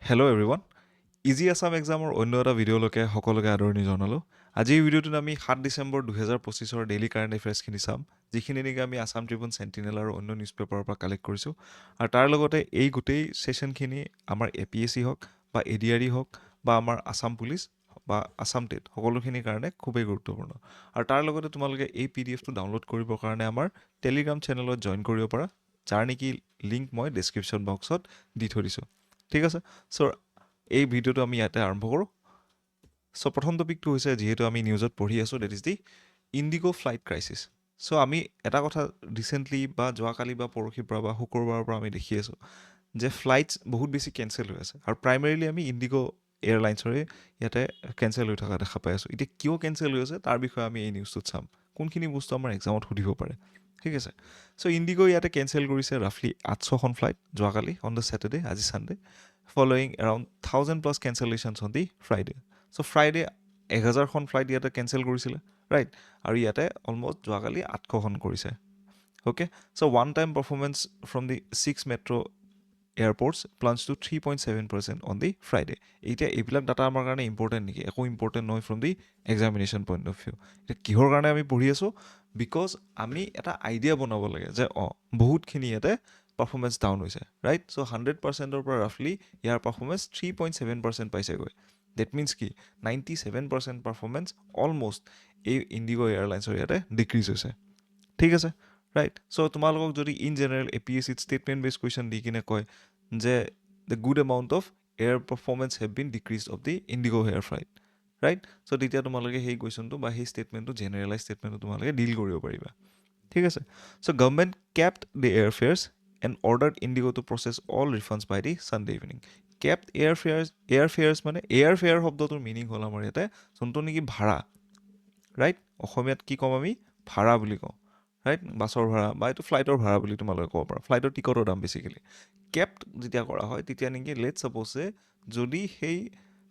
Hello' everyone easy Assam এক্সামৰ অন্য এটা ভিডিঅ'লৈকে সকলোকে আদৰণি জনালোঁ আজিৰ ভিডিঅ'টোত আমি 7 ডিচেম্বৰ 2025 ডেইলি কাৰেণ্ট এফেয়াৰ্ছখিনি চাম যিখিনি নেকি আমি আছাম ট্ৰিবিউন চেণ্টিনেল আৰু অন্য নিউজ পেপাৰৰ পৰা কালেক্ট কৰিছোঁ আৰু তাৰ লগতে এই গোটেই ছেশ্যনখিনি আমাৰ APSC হওক বা ADRE হওক বা আমাৰ আছাম পুলিচ বা আছাম টেট সকলোখিনিৰ কাৰণে খুবেই গুৰুত্বপূৰ্ণ আৰু তাৰ লগতে তোমালোকে এই PDFটো ডাউনলোড কৰিবৰ কাৰণে আমাৰ টেলিগ্ৰাম চেনেলত জইন কৰিব পাৰা যাৰ নেকি লিংক মই ডেছক্ৰিপশ্যন বক্সত দি থৈ দিছোঁ ঠিক আছে চ' এই ভিডিঅ'টো আমি ইয়াতে আৰম্ভ কৰোঁ চ' প্ৰথম টপিকটো হৈছে যিহেতু আমি নিউজত পঢ়ি আছোঁ date is the IndiGo' flight crisis so' আমি এটা কথা ৰিচেণ্টলি বা যোৱাকালি বা পৰহিৰ পৰা বা শুক্ৰবাৰৰ পৰা আমি দেখি আছোঁ যে ফ্লাইটছ বহুত বেছি কেঞ্চেল হৈ আছে আৰু প্ৰাইমেৰিলি আমি ইণ্ডিগ' এয়াৰলাইন্সৰে ইয়াতে কেঞ্চেল হৈ থকা দেখা পাই আছোঁ এতিয়া কিয় কেঞ্চেল হৈ আছে তাৰ বিষয়ে আমি এই নিউজটোত চাম কোনখিনি বস্তু আমাৰ এক্সামত সুধিব পাৰে ঠিক আছে চ' ইণ্ডিগ' ইয়াতে কেঞ্চেল কৰিছে ৰাফলি 800খন ফ্লাইট যোৱাকালি অন দ্য ছেটাৰডে আজি Sunday following around 1,000 plus cancellations on the Friday. So Friday 1000খন ফ্লাইট ইয়াতে কেঞ্চেল কৰিছিলে ৰাইট আৰু ইয়াতে অলমষ্ট যোৱাকালি 800খন কৰিছে okay so' one time performance from the 6 metro' airports plans to 3.7% on the Friday এতিয়া এইবিলাক ডাটা আমাৰ কাৰণে ইম্পৰ্টেণ্ট নেকি একো ইম্পৰ্টেণ্ট নহয় from the examination point of view এতিয়া কিহৰ কাৰণে আমি পঢ়ি আছোঁ বিকজ আমি এটা আইডিয়া বনাব লাগে যে বহুতখিনি ইয়াতে পাৰফৰ্মেঞ্চ ডাউন হৈছে ৰাইট চ' 100%ৰ পৰা ৰাফলি ইয়াৰ পাৰফৰ্মেঞ্চ 3.7% পাইছেগৈ ডেট মিনছ কি 97% পাৰফৰ্মেঞ্চ অলমষ্ট এই ইণ্ডিগ' এয়াৰলাইন্সৰ ইয়াতে ডিক্ৰিজ হৈছে ঠিক আছে ৰাইট চ' তোমালোকক যদি ইন জেনেৰেল APSCত ষ্টেটমেণ্ট বেছ কুৱেশ্যন দি কিনে কয় যে the good amount of air performance have been decrease of the indigo' air flight right so' তেতিয়া তোমালোকে সেই কুৱেশ্যনটো বা সেই ষ্টেটমেণ্টটো জেনেৰেলাইজ ষ্টেটমেণ্টটো তোমালোকে ডিল কৰিব পাৰিবা ঠিক আছে so' government kept the air fares and ordered Indigo to process all refunds by the Sunday evening. Kept airfares মানে এয়াৰফেয়াৰ শব্দটোৰ মিনিং হ'ল আমাৰ ইয়াতে যোনটো নেকি ভাড়া ৰাইট অসমীয়াত কি ক'ম আমি ভাড়া বুলি কওঁ ৰাইট বাছৰ ভাড়া বা এইটো ফ্লাইটৰ ভাড়া বুলি তোমালোকে ক'ব পাৰা ফ্লাইটৰ টিকটৰ দাম বেছিকেলি কেপ্ট যেতিয়া কৰা হয় তেতিয়া নেকি লেট ছাপ'জে যদি সেই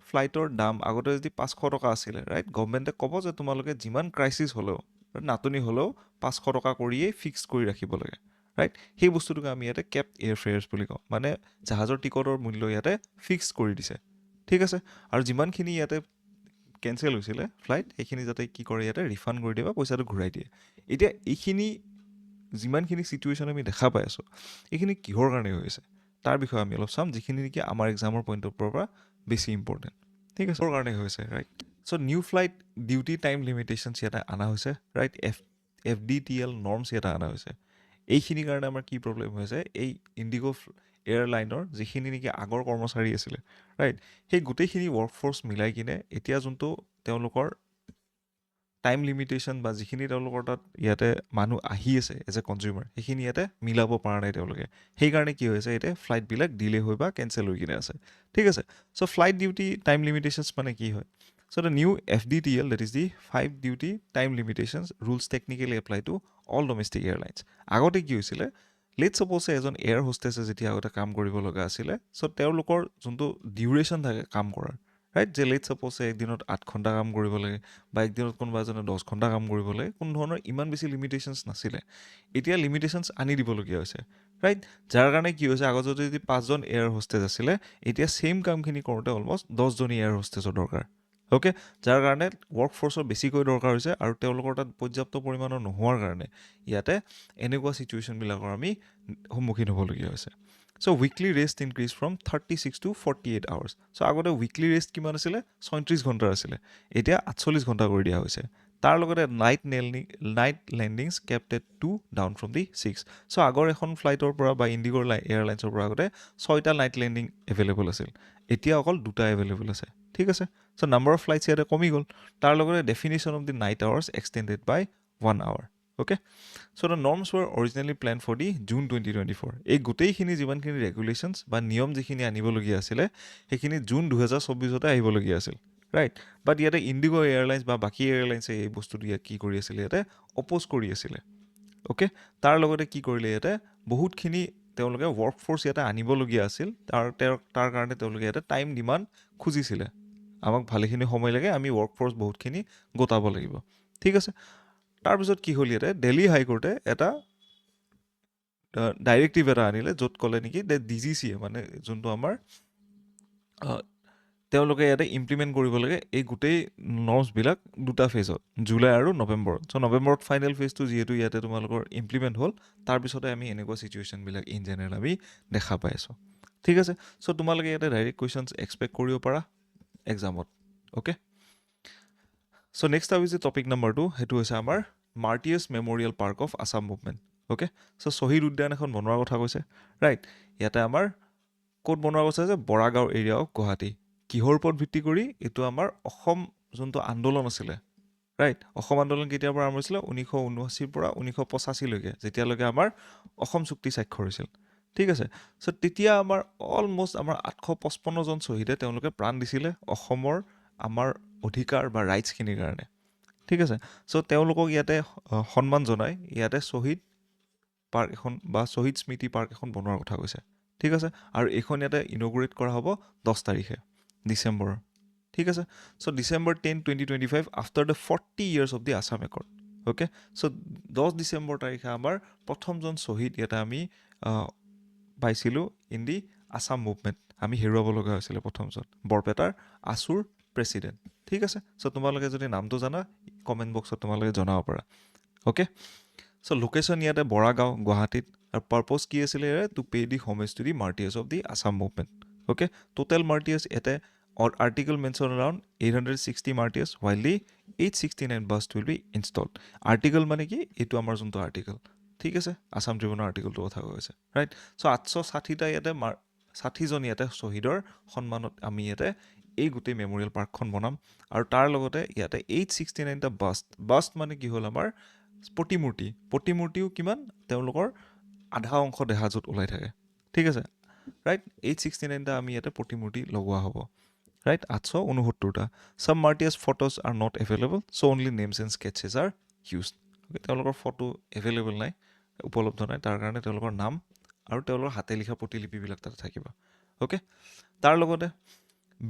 ফ্লাইটৰ দাম আগতে যদি 500 টকা আছিলে ৰাইট গভৰ্ণমেণ্টে ক'ব যে তোমালোকে যিমান ক্ৰাইচিছ হ'লেও নাটনি হ'লেও 500 টকা কৰিয়েই ফিক্স কৰি ৰাখিব লাগে ৰাইট সেই বস্তুটোকে আমি ইয়াতে কেপ্ট এয়াৰফেয়াৰ্ছ বুলি কওঁ মানে জাহাজৰ টিকটৰ মূল্য ইয়াতে ফিক্স কৰি দিছে ঠিক আছে আৰু যিমানখিনি ইয়াতে কেঞ্চেল হৈছিলে ফ্লাইট সেইখিনি যাতে কি কৰে ইয়াতে ৰিফাণ্ড কৰি দিয়ে বা পইচাটো ঘূৰাই দিয়ে এতিয়া এইখিনি যিমানখিনি ছিটুৱেশ্যন আমি দেখা পাই আছোঁ এইখিনি কিহৰ কাৰণে হৈছে তাৰ বিষয়ে আমি অলপ চাম যিখিনি নেকি আমাৰ এক্সামৰ পইণ্ট অফ ভিউৰ পৰা বেছি ইম্পৰ্টেণ্ট ঠিক আছে কিহৰ কাৰণে হৈছে right so' new flight duty time limitations ইয়াতে অনা হৈছে ৰাইট FDTL নৰ্মছ ইয়াতে অনা হৈছে এইখিনিৰ কাৰণে আমাৰ কি প্ৰব্লেম হৈছে এই ইণ্ডিগ' এয়াৰলাইনৰ যিখিনি নেকি আগৰ কৰ্মচাৰী আছিলে ৰাইট সেই গোটেইখিনি ৱৰ্কফৰ্চ মিলাই কিনে এতিয়া যোনটো তেওঁলোকৰ টাইম লিমিটেশ্যন বা যিখিনি তেওঁলোকৰ তাত ইয়াতে মানুহ আহি আছে এজ এ কনজিউমাৰ সেইখিনি ইয়াতে মিলাব পৰা নাই তেওঁলোকে সেইকাৰণে কি হৈছে এতিয়া ফ্লাইটবিলাক ডিলে হৈ বা কেঞ্চেল হৈ কিনে আছে ঠিক আছে so' flight duty time limitations মানে কি হয় so' the new FDTL that is the 5 duty time limitations rules technically apply to all domestic airlines আগতে কি হৈছিলে লেট ছাপ'জে এজন এয়াৰ হোষ্টেছে যেতিয়া আগতে কাম কৰিব লগা আছিলে চ' তেওঁলোকৰ যোনটো ডিউৰেশ্যন থাকে কাম কৰাৰ ৰাইট যে লেট ছাপ'জে একদিনত 8 ঘণ্টা কাম কৰিব লাগে বা একদিনত কোনোবা এজনে 10 ঘণ্টা কাম কৰিব লাগে কোনো ধৰণৰ ইমান বেছি লিমিটেশ্যনছ নাছিলে এতিয়া লিমিটেশ্যনছ আনি দিবলগীয়া হৈছে ৰাইট যাৰ কাৰণে কি হৈছে আগতে যদি 5জন এয়াৰ হোষ্টেজ আছিলে এতিয়া ছেইম কামখিনি কৰোঁতে অলমষ্ট 10জনী এয়াৰ হোষ্টেজৰ দৰকাৰ অ'কে যাৰ কাৰণে ৱৰ্কফৰ্চৰ বেছিকৈ দৰকাৰ হৈছে আৰু তেওঁলোকৰ তাত পৰ্যাপ্ত পৰিমাণৰ নোহোৱাৰ কাৰণে ইয়াতে এনেকুৱা ছিটুৱেশ্যনবিলাকৰ আমি সন্মুখীন হ'বলগীয়া হৈছে so' weekly rest increase from 36 to 48 hours so' আগতে উইকলি ৰেষ্ট কিমান আছিলে 37 ঘণ্টাৰ আছিলে এতিয়া 48 ঘণ্টা কৰি দিয়া হৈছে তাৰ লগতে নাইট লেণ্ডিংছ কেপ্টেড 2 ডাউন ফ্ৰম দি 6 চ' আগৰ এখন ফ্লাইটৰ পৰা বা ইণ্ডিগ'ৰ এয়াৰলাইন্সৰ পৰা আগতে 6টা নাইট লেণ্ডিং এভেইলেবল আছিল এতিয়া অকল 2টা এভেইলেবল আছে ঠিক আছে চ' নাম্বাৰ অফ ফ্লাইটছ ইয়াতে কমি গ'ল তাৰ লগতে definition of the night hours extended by 1 hour okay so' the norms were originally plan for the June 2024 এই গোটেইখিনি যিমানখিনি ৰেগুলেশ্যনছ বা নিয়ম যিখিনি আনিবলগীয়া আছিলে সেইখিনি জুন 2024 আহিবলগীয়া আছিল ৰাইট বাট ইয়াতে ইণ্ডিগ' এয়াৰলাইন্স বা বাকী এয়াৰলাইন্সে এই বস্তুটো ইয়াত কি কৰি আছিলে ইয়াতে অপ'জ কৰি আছিলে অ'কে তাৰ লগতে কি কৰিলে ইয়াতে বহুতখিনি তেওঁলোকে ৱৰ্কফৰ্চ ইয়াতে আনিবলগীয়া আছিল তাৰ কাৰণে তেওঁলোকে ইয়াতে টাইম ডিমাণ্ড খুজিছিলে আমাক ভালেখিনি সময় লাগে আমি ৱৰ্কফৰ্চ বহুতখিনি গোটাব লাগিব ঠিক আছে তাৰপিছত কি হ'ল ইয়াতে দিল্লী হাইকোৰ্টে এটা ডাইৰেক্টিভ এটা আনিলে য'ত ক'লে নেকি DGCয়ে মানে যোনটো আমাৰ তেওঁলোকে ইয়াতে ইমপ্লিমেণ্ট কৰিব লাগে এই গোটেই নৰ্মছবিলাক দুটা ফেজত জুলাই আৰু নৱেম্বৰত চ' নৱেম্বৰত ফাইনেল ফেজটো যিহেতু ইয়াতে তোমালোকৰ ইমপ্লিমেণ্ট হ'ল তাৰপিছতে আমি এনেকুৱা চিটুৱেশ্যনবিলাক ইন জেনেৰেল আমি দেখা পাই আছোঁ ঠিক আছে চ' তোমালোকে ইয়াতে ডাইৰেক্ট কুৱেশ্যনছ এক্সপেক্ট কৰিব পাৰা এক্সামত অ'কে চ' নেক্সট ভাবিছোঁ টপিক নম্বৰ 2 সেইটো হৈছে আমাৰ martyrs memorial park of Assam movement okay so' Shahid Udyan এখন বনোৱাৰ কথা কৈছে ৰাইট ইয়াতে আমাৰ ক'ত বনোৱা গৈছে যে বৰাগাঁও এৰিয়া অফ গুৱাহাটী কিহৰ ওপৰত ভিত্তি কৰি এইটো আমাৰ অসম যোনটো আন্দোলন আছিলে ৰাইট অসম আন্দোলন কেতিয়াৰ পৰা আৰম্ভ হৈছিলে 1979 পৰা 1985লৈকে যেতিয়ালৈকে আমাৰ অসম চুক্তি স্বাক্ষৰ হৈছিল ঠিক আছে চ' তেতিয়া আমাৰ অলমষ্ট আমাৰ 855জন শ্বহীদে তেওঁলোকে প্ৰাণ দিছিলে অসমৰ আমাৰ অধিকাৰ বা ৰাইটছখিনিৰ কাৰণে ঠিক আছে চ' তেওঁলোকক ইয়াতে সন্মান জনাই ইয়াতে শ্বহীদ পাৰ্ক এখন বা শ্বহীদ স্মৃতি পাৰ্ক এখন বনোৱাৰ কথা কৈছে ঠিক আছে আৰু এইখন ইয়াতে ইনগ্ৰেট কৰা হ'ব 10 তাৰিখে ডিচেম্বৰৰ ঠিক আছে so' December 10 2025 after the 40 years of the Assam accord okay so' 10 December তাৰিখে আমাৰ প্ৰথমজন শ্বহীদ ইয়াতে আমি পাইছিলোঁ ইন দি আছাম মুভমেণ্ট আমি হেৰুৱাব লগা হৈছিলে প্ৰথমজন বৰপেটাৰ আছুৰ প্ৰেছিডেণ্ট ঠিক আছে চ' তোমালোকে যদি নামটো জানা কমেণ্ট বক্সত তোমালোকে জনাব পাৰা অ'কে চ' লোকেশ্যন ইয়াতে বৰাগাঁও গুৱাহাটীত আৰু পাৰ্পজ কি আছিলে to pay the homage to the martyrs of the Assam movement okay total martyrs ইয়াতে article mention around 860 martyrs while the 869 bust will be installed article মানে কি এইটো আমাৰ যোনটো আৰ্টিকল ঠিক আছে আছাম ট্ৰিবিউনৰ আৰ্টিকলটো কথা কৈ আছে ৰাইট চ' 860টা ইয়াতে 60জন ইয়াতে শ্বহীদৰ সন্মানত আমি ইয়াতে এই গোটেই মেমৰিয়েল পাৰ্কখন বনাম আৰু তাৰ লগতে ইয়াতে 869টা বাষ্ট মানে কি হ'ল আমাৰ প্ৰতিমূৰ্তিও কিমান তেওঁলোকৰ আধা অংশ দেহা য'ত ওলাই থাকে ঠিক আছে ৰাইট 869টা আমি ইয়াতে প্ৰতিমূৰ্তি লগোৱা হ'ব ৰাইট 869টা some martyrs photos are not available so' only names and sketches are use তেওঁলোকৰ ফটো এভেইলেবল নাই উপলব্ধ নাই তাৰ কাৰণে তেওঁলোকৰ নাম আৰু তেওঁলোকৰ হাতে লিখা প্ৰতিলিপিবিলাক তাতে থাকিব অ'কে তাৰ লগতে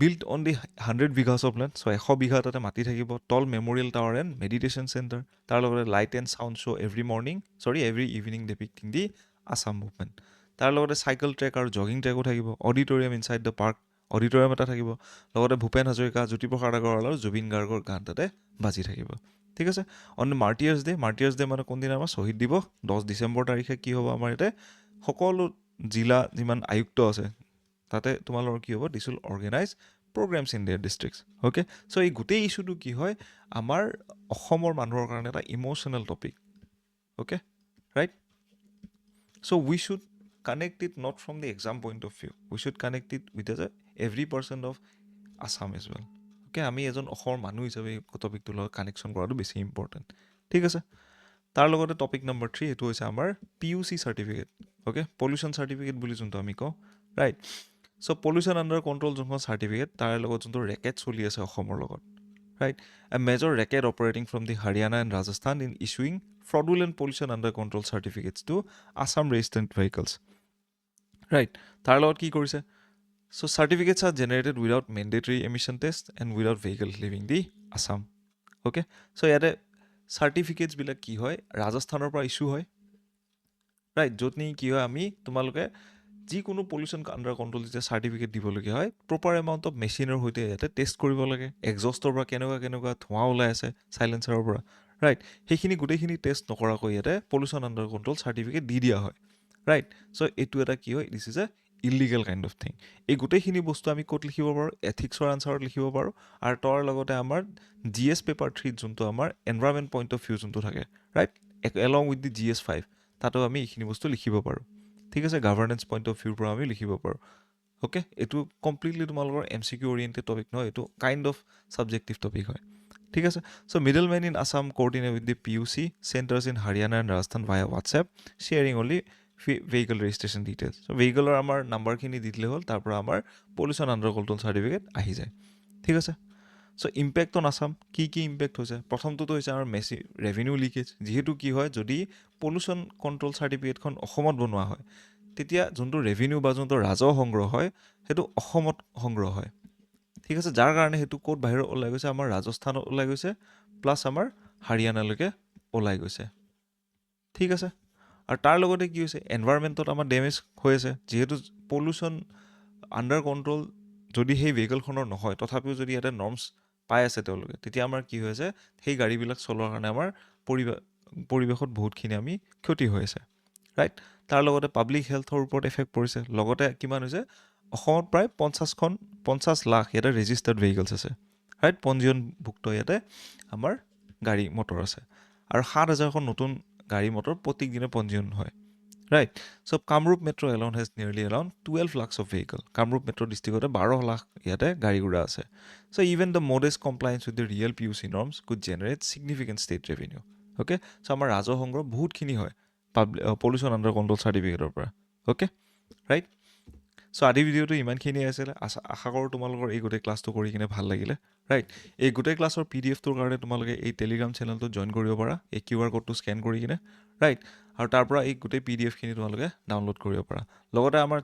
build on the 100 bighas of land so' 100 বিঘা তাতে মাটি থাকিব tall memorial tower and meditation centre তাৰ লগতে light and sound show' every evening depicting the Assam movement তাৰ লগতে চাইকেল ট্ৰেক আৰু জগিং ট্ৰেকো থাকিব auditorium inside the park auditorium এটা থাকিব লগতে ভূপেন হাজৰিকা জ্যোতিপ্ৰসাদ আগৰৱাল আৰু জুবিন গাৰ্গৰ গান তাতে বাজি থাকিব ঠিক আছে অন মাৰ্টিয়াৰ্ছ ডে মানে কোনদিনা আমাৰ শ্বহীদ দিৱস 10 ডিচেম্বৰ তাৰিখে কি হ'ব আমাৰ ইয়াতে সকলো জিলা যিমান আয়ুক্ত আছে তাতে তোমালোকৰ কি হ'ব this will organise programmes in their districts okay so' এই গোটেই ইছ্যুটো কি হয় আমাৰ অসমৰ মানুহৰ কাৰণে এটা emotional topic okay right so' we should connect it not from the exam point of view we should connect it with every person of Assam as well okay আমি এজন অসমৰ মানুহ হিচাপে এই টপিকটোৰ লগত কানেকশ্যন কৰাটো বেছি ইম্পৰ্টেণ্ট ঠিক আছে তাৰ লগতে টপিক নম্বৰ 3 এইটো হৈছে আমাৰ PUC certificate okay pollution certificate বুলি যোনটো আমি কওঁ right so' pollution under control যোনখন চাৰ্টিফিকেট তাৰ লগত যোনটো ৰেকেট চলি আছে অসমৰ লগত right a major racket operating from the Haryana and Rajasthan in issuing fraudulent pollution under control certificates to Assam registered vehicles right তাৰ লগত কি কৰিছে so certificates are generated without mandatory emission test and without vehicle leaving the Assam okay so ইয়াতে certificates বিলাক কি হয় ৰাজস্থানৰ পৰা ইস্যু হয় ৰাইট য'ত নি কি হয় আমি তোমালোকে যিকোনো পলিউশ্যন আণ্ডাৰ কণ্ট্ৰল যেতিয়া চাৰ্টিফিকেট দিবলগীয়া হয় প্ৰপাৰ এমাউণ্ট অফ মেচিনৰ সৈতে ইয়াতে টেষ্ট কৰিব লাগে এক্সজষ্টৰ পৰা কেনেকুৱা ধোঁৱা ওলাই আছে চাইলেঞ্চাৰৰ পৰা ৰাইট সেইখিনি গোটেইখিনি টেষ্ট নকৰাকৈ ইয়াতে পলিউশ্যন আণ্ডাৰ কণ্ট্ৰল চাৰ্টিফিকেট দি দিয়া হয় ৰাইট চ' এইটো এটা কি হয় this is a illegal kind of thing এই গোটেইখিনি বস্তু আমি ক'ত লিখিব পাৰোঁ এথিক্সৰ আনচাৰত লিখিব পাৰোঁ আৰু তাৰ লগতে আমাৰ GS পেপাৰ 3 যোনটো আমাৰ এনভাইৰনমেণ্ট পইণ্ট অফ ভিউ যোনটো থাকে right along with the GS 5 তাতো আমি এইখিনি বস্তু লিখিব পাৰোঁ ঠিক আছে গাভাৰ্নেন্স পইণ্ট অফ ভিউৰ পৰা আমি লিখিব পাৰোঁ অ'কে এইটো কমপ্লিটলি তোমালোকৰ MCQ অৰিয়েণ্টেড টপিক নহয় এইটো কাইণ্ড অফ ছাবজেক্টিভ টপিক হয় ঠিক আছে so' middle men in Assam coordinate with the PUC centres in Haryana and Rajasthan via WhatsApp sharing only vehicle registration details so' ভেহিকলৰ আমাৰ নাম্বাৰখিনি দি দিলে হ'ল তাৰ পৰা আমাৰ পলিউশ্যন আণ্ডাৰ কণ্ট্ৰল চাৰ্টিফিকেট আহি যায় ঠিক আছে চ' ইম্পেক্ট অন আছাম কি ইম্পেক্ট হৈছে প্ৰথমটোতো হৈছে আমাৰ ৰেভিনিউ লিকেজ যিহেতু কি হয় যদি পলিউশ্যন কণ্ট্ৰল চাৰ্টিফিকেটখন অসমত বনোৱা হয় তেতিয়া যোনটো ৰেভিনিউ বা যোনটো ৰাজহ সংগ্ৰহ হয় সেইটো অসমত সংগ্ৰহ হয় ঠিক আছে যাৰ কাৰণে সেইটো ক'ত বাহিৰত ওলাই গৈছে আমাৰ ৰাজস্থানত ওলাই গৈছে প্লাছ আমাৰ হাৰিয়ানালৈকে ওলাই গৈছে ঠিক আছে আৰু তাৰ লগতে কি হৈছে এনভাইৰনমেণ্টত আমাৰ ডেমেজ হৈ আছে যিহেতু পলিউশ্যন আণ্ডাৰ কণ্ট্ৰল যদি সেই ভেহিকলখনৰ নহয় তথাপিও যদি ইয়াতে নৰ্মছ পাই আছে তেওঁলোকে তেতিয়া আমাৰ কি হৈ আছে সেই গাড়ীবিলাক চলোৱাৰ কাৰণে আমাৰ পৰিৱেশত বহুতখিনি আমি ক্ষতি হৈ আছে ৰাইট তাৰ লগতে পাব্লিক হেল্থৰ ওপৰত এফেক্ট পৰিছে লগতে কিমান হৈছে অসমত প্ৰায় 50 লাখ ইয়াতে ৰেজিষ্টাৰ্ড ভেহিকলছ আছে ৰাইট পঞ্জীয়নভুক্ত ইয়াতে আমাৰ গাড়ী মটৰ আছে আৰু 7,000খন নতুন গাড়ী মটৰ প্ৰত্যেক দিনে পঞ্জীয়ন হয় right so' Kamrup metro' alone has nearly alone 12 lakhs of vehicle Kamrup metro' ডিষ্ট্ৰিক্টতে 12 লাখ ইয়াতে গাড়ী ঘোঁৰা আছে so' even the modest compliance with the real PUC norms could generate significant state revenue okay so' আমাৰ ৰাজহ সংগ্ৰহ বহুতখিনি হয় পলিউশ্যন আণ্ডাৰ কণ্ট্ৰল চাৰ্টিফিকেটৰ পৰা অ'কে ৰাইট চ' আজি ভিডিঅ'টো ইমানখিনিয়ে আছিলে আশা কৰোঁ তোমালোকৰ এই গোটেই ক্লাছটো কৰি কিনে ভাল লাগিলে ৰাইট এই গোটেই ক্লাছৰ PDFটোৰ কাৰণে তোমালোকে এই টেলিগ্ৰাম চেনেলটো জইন কৰিব পাৰা এই QR কোডটো স্কেন কৰি কিনে ৰাইট আৰু তাৰ পৰা এই গোটেই PDFখিনি তোমালোকে ডাউনলোড কৰিব পাৰা লগতে আমাৰ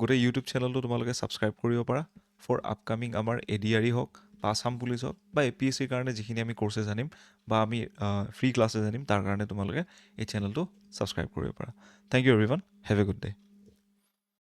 গোটেই ইউটিউব চেনেলটো তোমালোকে ছাবস্ক্ৰাইব কৰিব পাৰা ফৰ আপকামিং আমাৰ ADRE হওক বা আছাম পুলিচ হওক বা APSCৰ কাৰণে যিখিনি আমি কৰ্চেছ আনিম বা আমি ফ্ৰী ক্লাছেছ আনিম তাৰ কাৰণে তোমালোকে এই চেনেলটো ছাবস্ক্ৰাইব কৰিব পাৰা thank you everyone have a good day